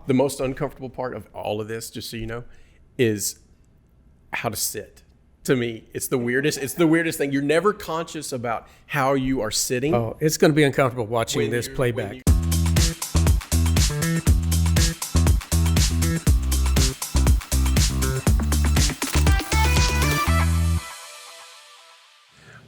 The most uncomfortable part of all of this, just so you know, is how to sit. To me, it's the weirdest. It's the weirdest thing. You're never conscious about how you are sitting. Oh, it's going to be uncomfortable watching this playback.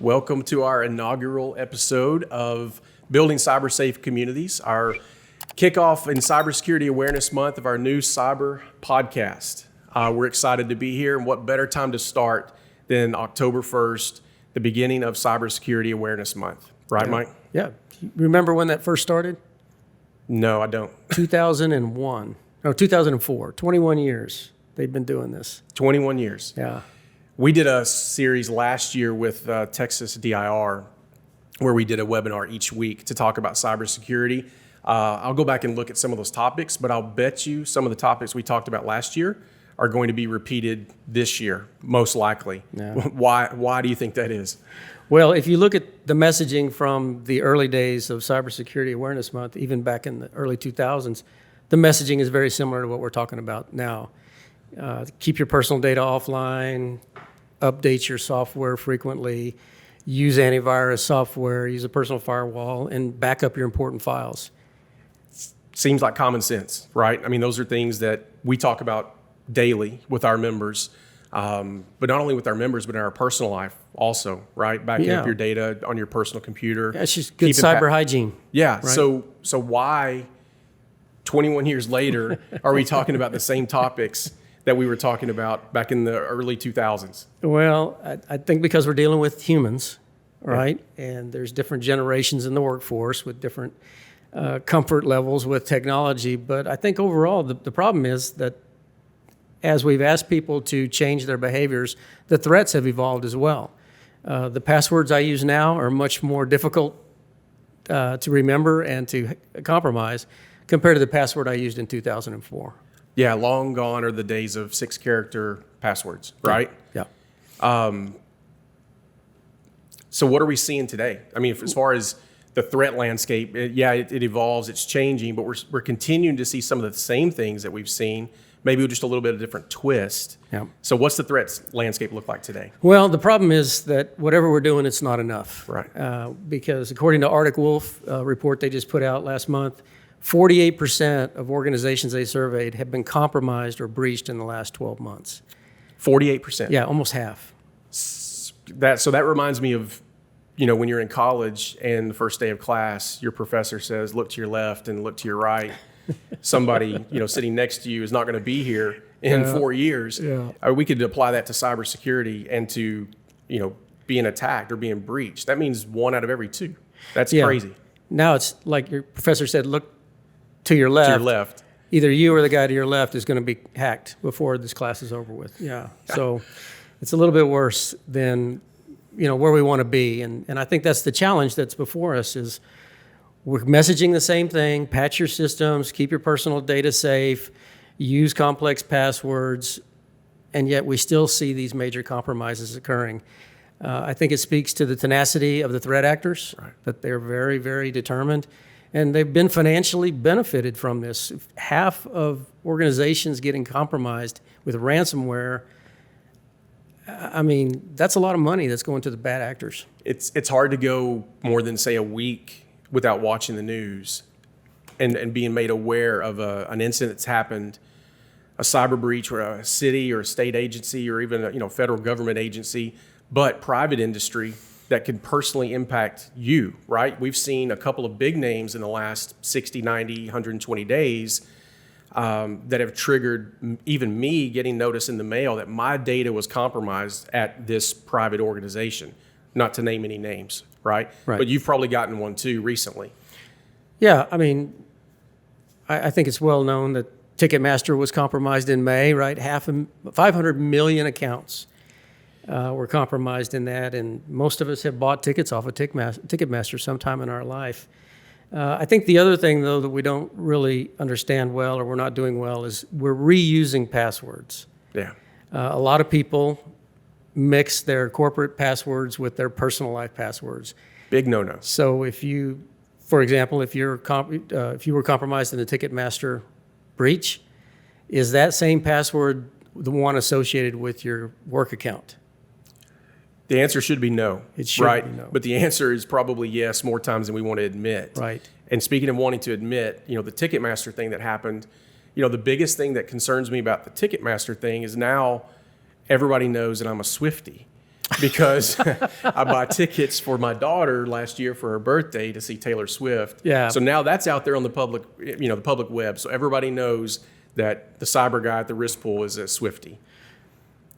Welcome to our inaugural episode of Building Cyber Safe Communities, our kickoff in Cybersecurity Awareness Month of our new cyber podcast. We're excited to be here, and what better time to start than October 1st, the beginning of Cybersecurity Awareness Month. Right, Mike? Yeah. Remember when that first started? No, I don't. 2001. No, 2004. 21 years they've been doing this. 21 years. Yeah. We did a series last year with Texas DIR where we did a webinar each week to talk about cybersecurity. I'll go back and look at some of those topics, but I'll bet you some of the topics we talked about last year are going to be repeated this year, most likely. Yeah. Why do you think that is? Well, if you look at the messaging from the early days of Cybersecurity Awareness Month, even back in the early 2000s, the messaging is very similar to what we're talking about now. Keep your personal data offline, update your software frequently, use antivirus software, use a personal firewall, and back up your important files. Seems like common sense, right? I mean, those are things that we talk about daily with our members, but not only with our members, but in our personal life also, right? Backing up your data on your personal computer. Yeah, it's just good cyber hygiene. Yeah, right? So why 21 years later are we talking about the same topics that we were talking about back in the early 2000s? Well, I think because we're dealing with humans, right? Yeah. And there's different generations in the workforce with different comfort levels with technology. But I think overall, the problem is that as we've asked people to change their behaviors, the threats have evolved as well. The passwords I use now are much more difficult to remember and to compromise compared to the password I used in 2004. Yeah, long gone are the days of 6-character passwords, right? Yeah. So what are we seeing today? I mean, as far as the threat landscape, it evolves, it's changing, but we're continuing to see some of the same things that we've seen, maybe with just a little bit of different twist. Yeah. So what's the threat landscape look like today? Well, the problem is that whatever we're doing, it's not enough. Right. Because according to Arctic Wolf report they just put out last month, 48% of organizations they surveyed have been compromised or breached in the last 12 months. 48%? Yeah, almost half. So that reminds me of, when you're in college and the first day of class, your professor says, look to your left and look to your right. Somebody, sitting next to you is not going to be here in 4 years. Yeah. We could apply that to cybersecurity and to, being attacked or being breached. That means 1 out of every 2. That's crazy. Now it's like your professor said, look to your left. To your left. Either you or the guy to your left is going to be hacked before this class is over with. Yeah. So it's a little bit worse than, where we want to be. And I think that's the challenge that's before us is we're messaging the same thing, patch your systems, keep your personal data safe, use complex passwords, and yet we still see these major compromises occurring. I think it speaks to the tenacity of the threat actors, right, that they're very, very determined. And they've been financially benefited from this. Half of organizations getting compromised with ransomware, I mean, that's a lot of money that's going to the bad actors. It's hard to go more than, say, a week without watching the news and being made aware of an incident that's happened, a cyber breach where a city or a state agency or even a federal government agency, but private industry that could personally impact you, right? We've seen a couple of big names in the last 60, 90, 120 days that have triggered even me getting notice in the mail that my data was compromised at this private organization, not to name any names, right? But you've probably gotten one too recently. Yeah, I mean, I think it's well known that Ticketmaster was compromised in May, right? 500 million accounts were compromised in that, and most of us have bought tickets off of Ticketmaster sometime in our life. I think the other thing, though, that we don't really understand well or we're not doing well is we're reusing passwords. Yeah. A lot of people mix their corporate passwords with their personal life passwords. Big no-no. So if you, for example, if you were compromised in the Ticketmaster breach, is that same password the one associated with your work account? The answer should be no. It should right? be no. But the answer is probably yes more times than we want to admit. Right. And speaking of wanting to admit, the Ticketmaster thing that happened, the biggest thing that concerns me about the Ticketmaster thing is now everybody knows that I'm a Swiftie because I buy tickets for my daughter last year for her birthday to see Taylor Swift. Yeah. So now that's out there on the public, the public web. So everybody knows that the cyber guy at the wrist pool is a Swiftie.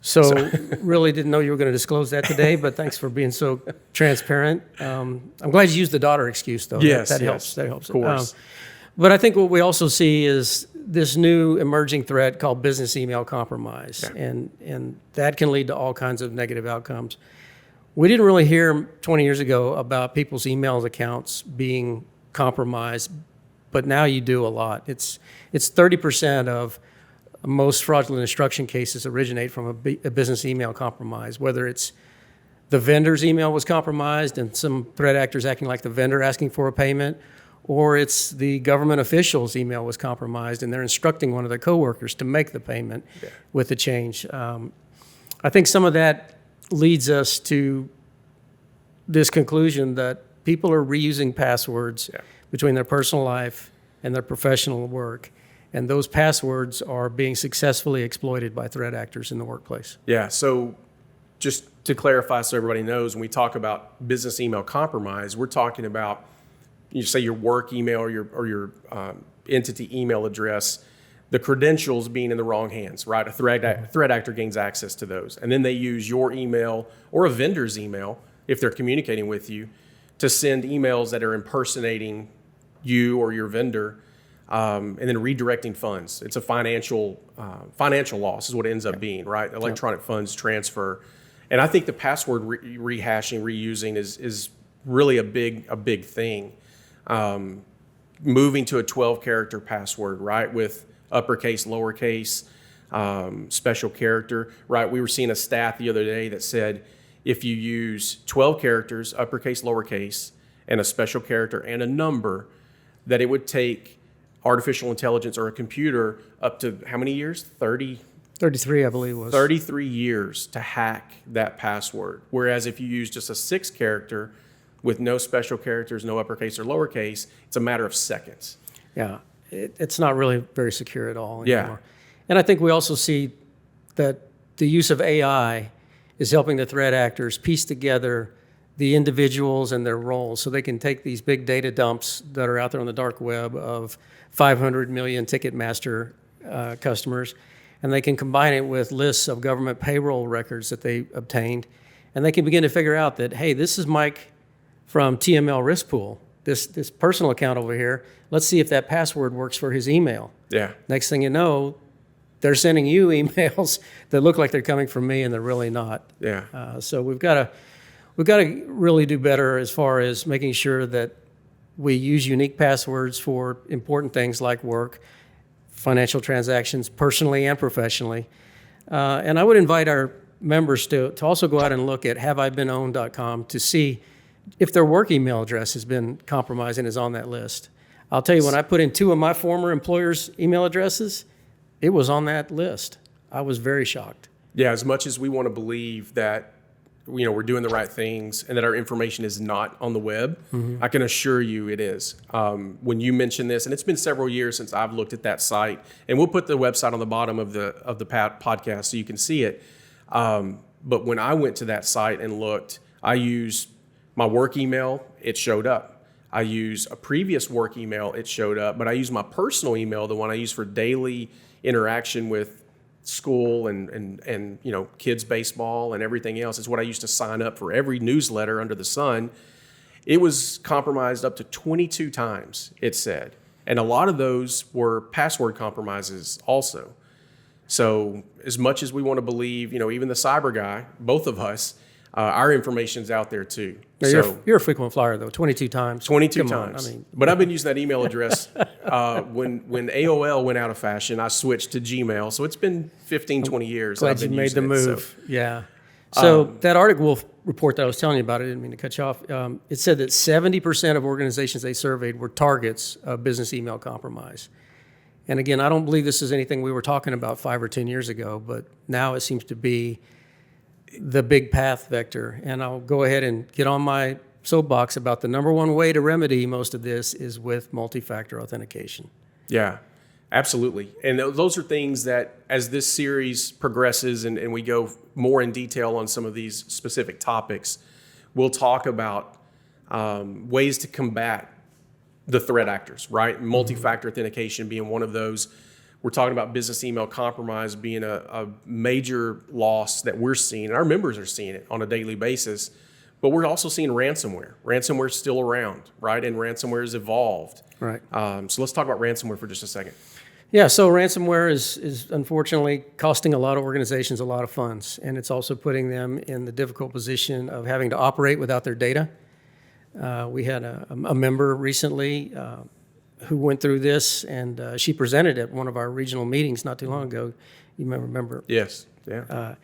So really didn't know you were going to disclose that today, but thanks for being so transparent. I'm glad you used the daughter excuse, though. Yes, that yes, helps. That helps. Of course. But I think what we also see is this new emerging threat called business email compromise, and that can lead to all kinds of negative outcomes. We didn't really hear 20 years ago about people's email accounts being compromised, but now you do a lot. It's 30% of most fraudulent instruction cases originate from a business email compromise, whether it's the vendor's email was compromised and some threat actors acting like the vendor asking for a payment, or it's the government official's email was compromised and they're instructing one of their coworkers to make the payment with the change. I think some of that leads us to this conclusion that people are reusing passwords between their personal life and their professional work. And those passwords are being successfully exploited by threat actors in the workplace. Yeah, so just to clarify so everybody knows, when we talk about business email compromise, we're talking about, you say your work email or your entity email address, the credentials being in the wrong hands, right? A threat actor gains access to those. And then they use your email or a vendor's email, if they're communicating with you, to send emails that are impersonating you or your vendor, and then redirecting funds. It's a financial loss is what it ends up being, right? Electronic funds transfer. And I think the password rehashing, reusing is really a big thing. Moving to a 12-character password, right, with uppercase, lowercase, special character, right? We were seeing a stat the other day that said if you use 12 characters, uppercase, lowercase, and a special character and a number, that it would take artificial intelligence or a computer up to how many years? 33, I believe was. 33 years to hack that password. Whereas if you use just a 6-character with no special characters, no uppercase or lowercase, it's a matter of seconds. Yeah, it's not really very secure at all anymore. Yeah. And I think we also see that the use of AI is helping the threat actors piece together the individuals and their roles so they can take these big data dumps that are out there on the dark web of 500 million Ticketmaster customers, and they can combine it with lists of government payroll records that they obtained, and they can begin to figure out that, hey, this is Mike from TML Risk Pool, this personal account over here. Let's see if that password works for his email. Yeah. Next thing you know, they're sending you emails that look like they're coming from me, and they're really not. Yeah. So we've got to really do better as far as making sure that we use unique passwords for important things like work, financial transactions, personally and professionally. And I would invite our members to also go out and look at haveibeenowned.com to see if their work email address has been compromised and is on that list. I'll tell you, when I put in 2 of my former employers' email addresses, it was on that list. I was very shocked. Yeah, as much as we want to believe that we're doing the right things and that our information is not on the web, I can assure you it is. When you mention this, and it's been several years since I've looked at that site, and we'll put the website on the bottom of the podcast so you can see it. But when I went to that site and looked, I used my work email, it showed up. I used a previous work email, it showed up, but I used my personal email, the one I use for daily interaction with school and kids baseball and everything else. It's what I used to sign up for every newsletter under the sun. It was compromised up to 22 times, it said. And a lot of those were password compromises also. So as much as we want to believe, even the cyber guy, both of us, our information's out there too. So you're a frequent flyer though, 22 times. 22 Come times. On, but I've been using that email address. When AOL went out of fashion, I switched to Gmail. So it's been 15, 20 years. Glad I've been you made using the it, move. Yeah. So that Arctic Wolf report that I was telling you about, I didn't mean to cut you off. It said that 70% of organizations they surveyed were targets of business email compromise. And again, I don't believe this is anything we were talking about 5 or 10 years ago, but now it seems to be the big path vector. And I'll go ahead and get on my soapbox about the number one way to remedy most of this is with multi-factor authentication. Yeah, absolutely. And those are things that as this series progresses and we go more in detail on some of these specific topics, we'll talk about ways to combat the threat actors, right? Multi-factor authentication being one of those. We're talking about business email compromise being a major loss that we're seeing. Our members are seeing it on a daily basis, but we're also seeing ransomware. Ransomware is still around, right? And ransomware has evolved. Right. So let's talk about ransomware for just a second. Yeah, so ransomware is unfortunately costing a lot of organizations a lot of funds, and it's also putting them in the difficult position of having to operate without their data. We had a member recently who went through this, and she presented at one of our regional meetings not too long ago. You may remember. Yes, yeah.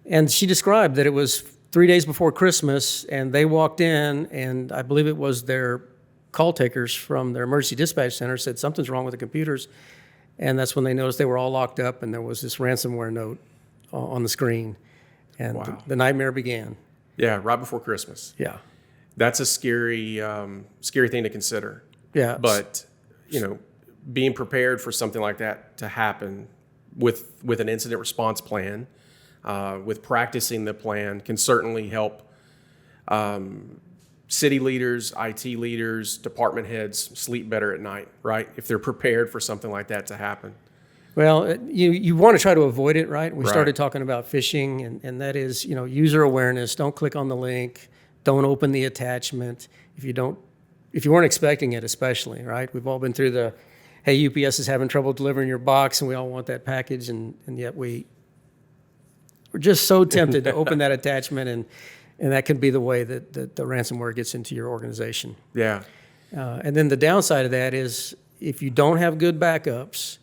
And she described that it was 3 days before Christmas, and they walked in, and I believe it was their call takers from their emergency dispatch center said something's wrong with the computers. And that's when they noticed they were all locked up, and there was this ransomware note on the screen. And Wow. the nightmare began. Yeah, right before Christmas. Yeah. That's a scary thing to consider. Yeah. But, being prepared for something like that to happen with an incident response plan, with practicing the plan can certainly help city leaders, IT leaders, department heads sleep better at night, right? If they're prepared for something like that to happen. Well, you want to try to avoid it, right? We Right. started talking about phishing, and that is, user awareness. Don't click on the link. Don't open the attachment. If you weren't expecting it, especially, right? We've all been through hey, UPS is having trouble delivering your box, and we all want that package, and yet we're just so tempted to open that attachment, and that could be the way that the ransomware gets into your organization. Yeah. And then the downside of that is if you don't have good backups,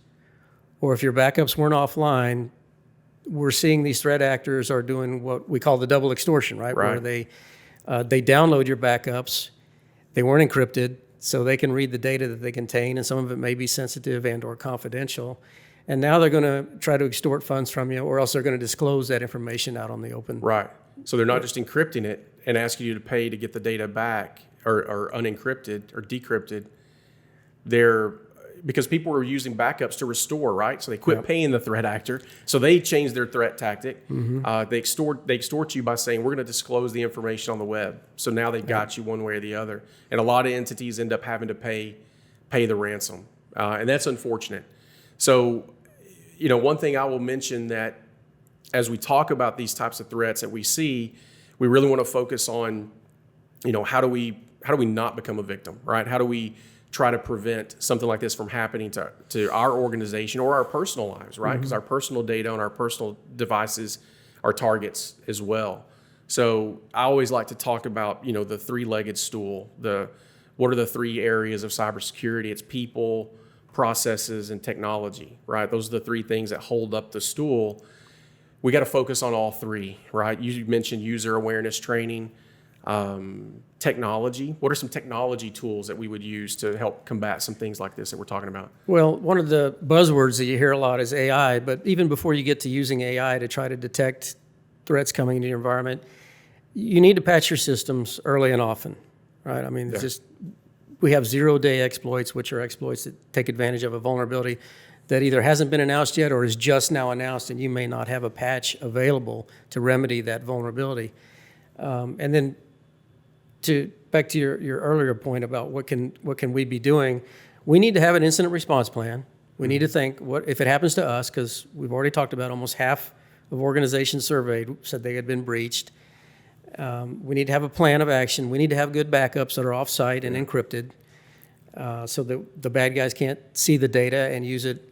or if your backups weren't offline, we're seeing these threat actors are doing what we call the double extortion, right? Right. Where they download your backups, they weren't encrypted, so they can read the data that they contain, and some of it may be sensitive and or confidential. And now they're going to try to extort funds from you, or else they're going to disclose that information out on the open. Right. So they're not just encrypting it and asking you to pay to get the data back or unencrypted or decrypted. Because people were using backups to restore, right? So they quit paying the threat actor. So they changed their threat tactic. Mm-hmm. They extort you by saying, we're going to disclose the information on the web. So now they've got you one way or the other. And a lot of entities end up having to pay the ransom. And that's unfortunate. So, one thing I will mention that as we talk about these types of threats that we see, we really want to focus on, how do we not become a victim, right? How do we try to prevent something like this from happening to our organization or our personal lives, right? Because our personal data on our personal devices are targets as well. So I always like to talk about, the three-legged stool. What are the three areas of cybersecurity? It's people, processes, and technology, right? Those are the three things that hold up the stool. We got to focus on all three, right? You mentioned user awareness training, technology. What are some technology tools that we would use to help combat some things like this that we're talking about? Well, one of the buzzwords that you hear a lot is AI, but even before you get to using AI to try to detect threats coming into your environment, you need to patch your systems early and often, right? I mean, we have zero-day exploits, which are exploits that take advantage of a vulnerability that either hasn't been announced yet or is just now announced, and you may not have a patch available to remedy that vulnerability. And then back to your earlier point about what can we be doing, we need to have an incident response plan. We need to think, what if it happens to us, because we've already talked about almost half of organizations surveyed said they had been breached. We need to have a plan of action. We need to have good backups that are off-site and encrypted so that the bad guys can't see the data and use it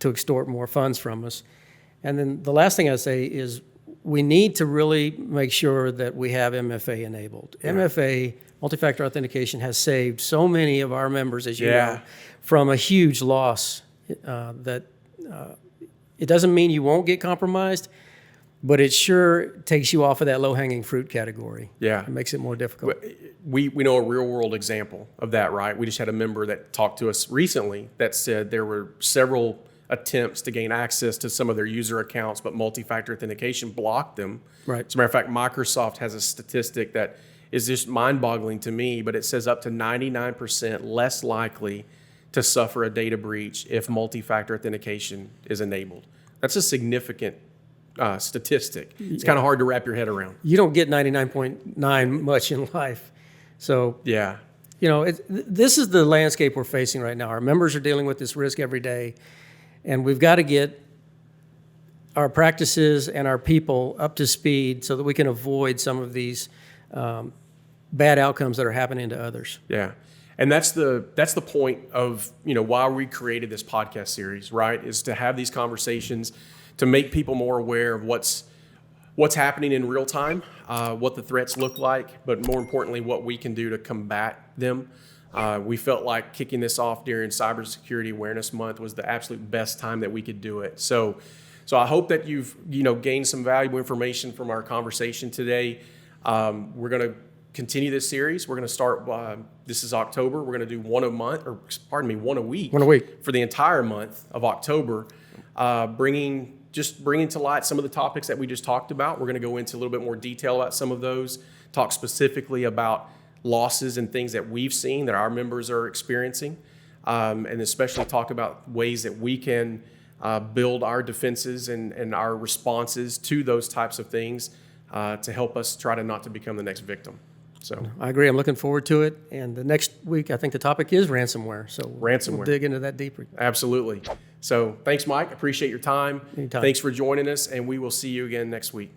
to extort more funds from us. And then the last thing I say is we need to really make sure that we have MFA enabled. Yeah. MFA, multi-factor authentication, has saved so many of our members, as you know, from a huge loss that it doesn't mean you won't get compromised, but it sure takes you off of that low-hanging fruit category. Yeah. It makes it more difficult. We know a real world example of that, right? We just had a member that talked to us recently that said there were several attempts to gain access to some of their user accounts, but multi-factor authentication blocked them. Right. As a matter of fact, Microsoft has a statistic that is just mind-boggling to me, but it says up to 99% less likely to suffer a data breach if multi-factor authentication is enabled. That's a significant statistic. It's kind of hard to wrap your head around. You don't get 99.9 much in life. So, Yeah. this is the landscape we're facing right now. Our members are dealing with this risk every day, and we've got to get our practices and our people up to speed so that we can avoid some of these bad outcomes that are happening to others. Yeah. And that's the point of, why we created this podcast series, right? Is to have these conversations, to make people more aware of what's happening in real time, what the threats look like, but more importantly, what we can do to combat them. We felt like kicking this off during Cybersecurity Awareness Month was the absolute best time that we could do it. So I hope that you've gained some valuable information from our conversation today. We're going to continue this series. We're going to start. This is October. We're going to do one a week. 1 a week for the entire month of October, bringing to light some of the topics that we just talked about. We're going to go into a little bit more detail about some of those. Talk specifically about losses and things that we've seen that our members are experiencing, and especially talk about ways that we can build our defenses and our responses to those types of things to help us try to not to become the next victim. So I agree. I'm looking forward to it. And the next week, I think the topic is ransomware. So we'll dig into that deeper. Absolutely. So thanks, Mike. Appreciate your time. Anytime. Thanks for joining us, and we will see you again next week.